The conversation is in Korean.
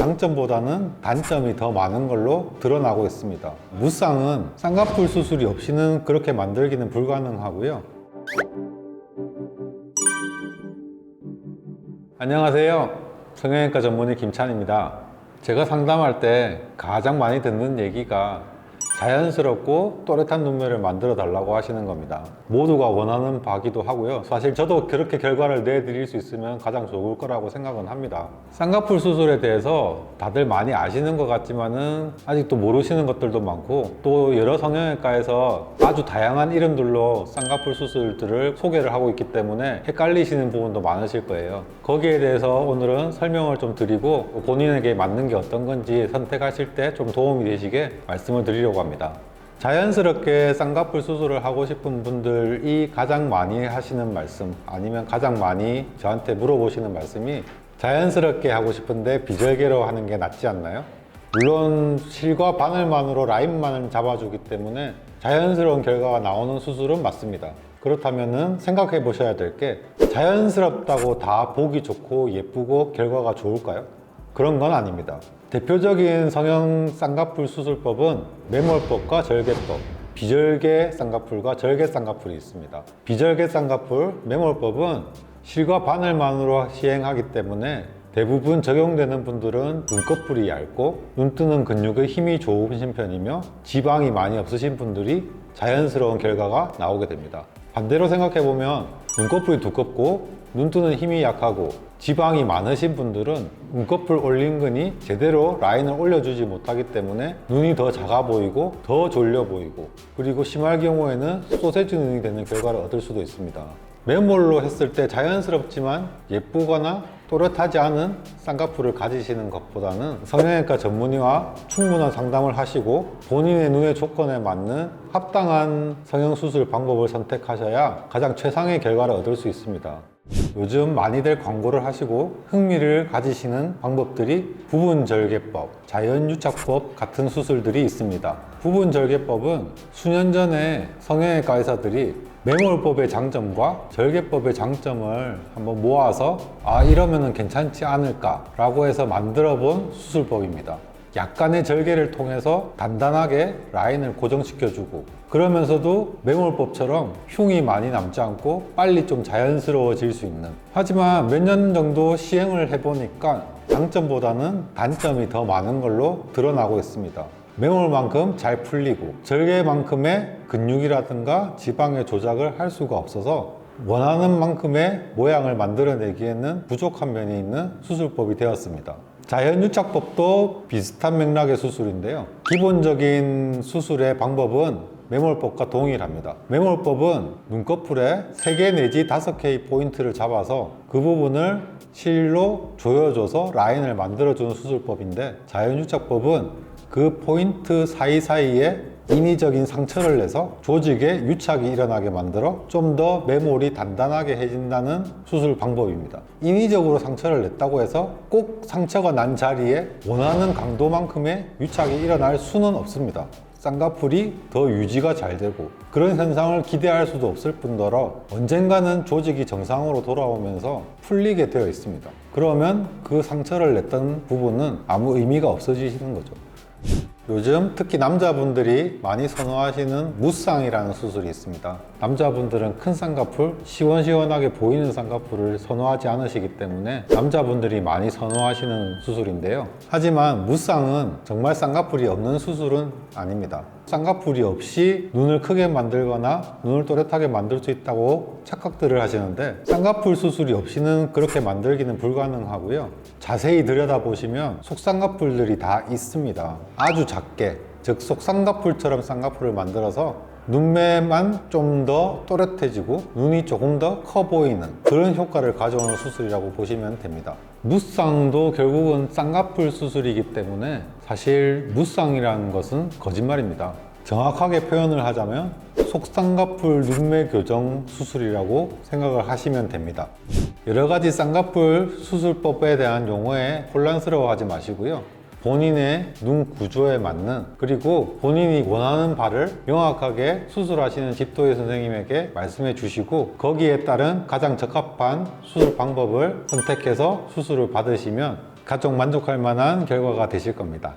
장점보다는 단점이 더 많은 걸로 드러나고 있습니다. 무쌍은 쌍꺼풀 수술이 없이는 그렇게 만들기는 불가능하고요. 안녕하세요. 성형외과 전문의 김찬입니다. 제가 상담할 때 가장 많이 듣는 얘기가 자연스럽고 또렷한 눈매를 만들어 달라고 하시는 겁니다. 모두가 원하는 바기도 하고요. 사실 저도 그렇게 결과를 내드릴 수 있으면 가장 좋을 거라고 생각은 합니다. 쌍꺼풀 수술에 대해서 다들 많이 아시는 것 같지만은 아직도 모르시는 것들도 많고, 또 여러 성형외과에서 아주 다양한 이름들로 쌍꺼풀 수술들을 소개를 하고 있기 때문에 헷갈리시는 부분도 많으실 거예요. 거기에 대해서 오늘은 설명을 좀 드리고 본인에게 맞는 게 어떤 건지 선택하실 때 좀 도움이 되시게 말씀을 드리려고 합니다. 자연스럽게 쌍꺼풀 수술을 하고 싶은 분들이 가장 많이 하시는 말씀, 아니면 가장 많이 저한테 물어보시는 말씀이, 자연스럽게 하고 싶은데 비절개로 하는 게 낫지 않나요? 물론 실과 바늘만으로 라인만을 잡아주기 때문에 자연스러운 결과가 나오는 수술은 맞습니다. 그렇다면 생각해 보셔야 될 게, 자연스럽다고 다 보기 좋고 예쁘고 결과가 좋을까요? 그런 건 아닙니다. 대표적인 성형 쌍꺼풀 수술법은 매몰법과 절개법, 비절개 쌍꺼풀과 절개 쌍꺼풀이 있습니다. 비절개 쌍꺼풀, 매몰법은 실과 바늘만으로 시행하기 때문에 대부분 적용되는 분들은 눈꺼풀이 얇고 눈 뜨는 근육의 힘이 좋으신 편이며 지방이 많이 없으신 분들이 자연스러운 결과가 나오게 됩니다. 반대로 생각해보면 눈꺼풀이 두껍고 눈 뜨는 힘이 약하고 지방이 많으신 분들은 눈꺼풀 올림근이 제대로 라인을 올려주지 못하기 때문에 눈이 더 작아 보이고 더 졸려 보이고, 그리고 심할 경우에는 소세지 눈이 되는 결과를 얻을 수도 있습니다. 매몰로 했을 때 자연스럽지만 예쁘거나 또렷하지 않은 쌍꺼풀을 가지시는 것보다는 성형외과 전문의와 충분한 상담을 하시고 본인의 눈의 조건에 맞는 합당한 성형수술 방법을 선택하셔야 가장 최상의 결과를 얻을 수 있습니다. 요즘 많이들 광고를 하시고 흥미를 가지시는 방법들이 부분절개법, 자연유착법 같은 수술들이 있습니다. 부분절개법은 수년 전에 성형외과 의사들이 매몰법의 장점과 절개법의 장점을 한번 모아서 이러면 괜찮지 않을까 라고 해서 만들어 본 수술법입니다. 약간의 절개를 통해서 단단하게 라인을 고정시켜주고, 그러면서도 매몰법처럼 흉이 많이 남지 않고 빨리 좀 자연스러워질 수 있는, 하지만 몇 년 정도 시행을 해보니까 장점보다는 단점이 더 많은 걸로 드러나고 있습니다. 매몰만큼 잘 풀리고 절개만큼의 근육이라든가 지방의 조작을 할 수가 없어서 원하는 만큼의 모양을 만들어내기에는 부족한 면이 있는 수술법이 되었습니다. 자연유착법도 비슷한 맥락의 수술인데요. 기본적인 수술의 방법은 매몰법과 동일합니다. 매몰법은 눈꺼풀에 3개 내지 5개의 포인트를 잡아서 그 부분을 실로 조여줘서 라인을 만들어주는 수술법인데, 자연유착법은 그 포인트 사이사이에 인위적인 상처를 내서 조직에 유착이 일어나게 만들어 좀 더 매몰이 단단하게 해진다는 수술 방법입니다. 인위적으로 상처를 냈다고 해서 꼭 상처가 난 자리에 원하는 강도만큼의 유착이 일어날 수는 없습니다. 쌍꺼풀이 더 유지가 잘 되고 그런 현상을 기대할 수도 없을 뿐더러 언젠가는 조직이 정상으로 돌아오면서 풀리게 되어 있습니다. 그러면 그 상처를 냈던 부분은 아무 의미가 없어지시는 거죠. 요즘 특히 남자분들이 많이 선호하시는 무쌍이라는 수술이 있습니다. 남자분들은 큰 쌍꺼풀, 시원시원하게 보이는 쌍꺼풀을 선호하지 않으시기 때문에 남자분들이 많이 선호하시는 수술인데요. 하지만 무쌍은 정말 쌍꺼풀이 없는 수술은 아닙니다. 쌍꺼풀이 없이 눈을 크게 만들거나 눈을 또렷하게 만들 수 있다고 착각들을 하시는데, 쌍꺼풀 수술이 없이는 그렇게 만들기는 불가능하고요. 자세히 들여다보시면 속쌍꺼풀들이 다 있습니다. 아주 작게, 즉 속쌍꺼풀처럼 쌍꺼풀을 만들어서 눈매만 좀 더 또렷해지고 눈이 조금 더 커 보이는 그런 효과를 가져오는 수술이라고 보시면 됩니다. 무쌍도 결국은 쌍꺼풀 수술이기 때문에 사실 무쌍이라는 것은 거짓말입니다. 정확하게 표현을 하자면 속쌍꺼풀 눈매 교정 수술이라고 생각을 하시면 됩니다. 여러 가지 쌍꺼풀 수술법에 대한 용어에 혼란스러워하지 마시고요. 본인의 눈 구조에 맞는, 그리고 본인이 원하는 바를 명확하게 수술하시는 집도의 선생님에게 말씀해 주시고 거기에 따른 가장 적합한 수술 방법을 선택해서 수술을 받으시면 가족 만족할 만한 결과가 되실 겁니다.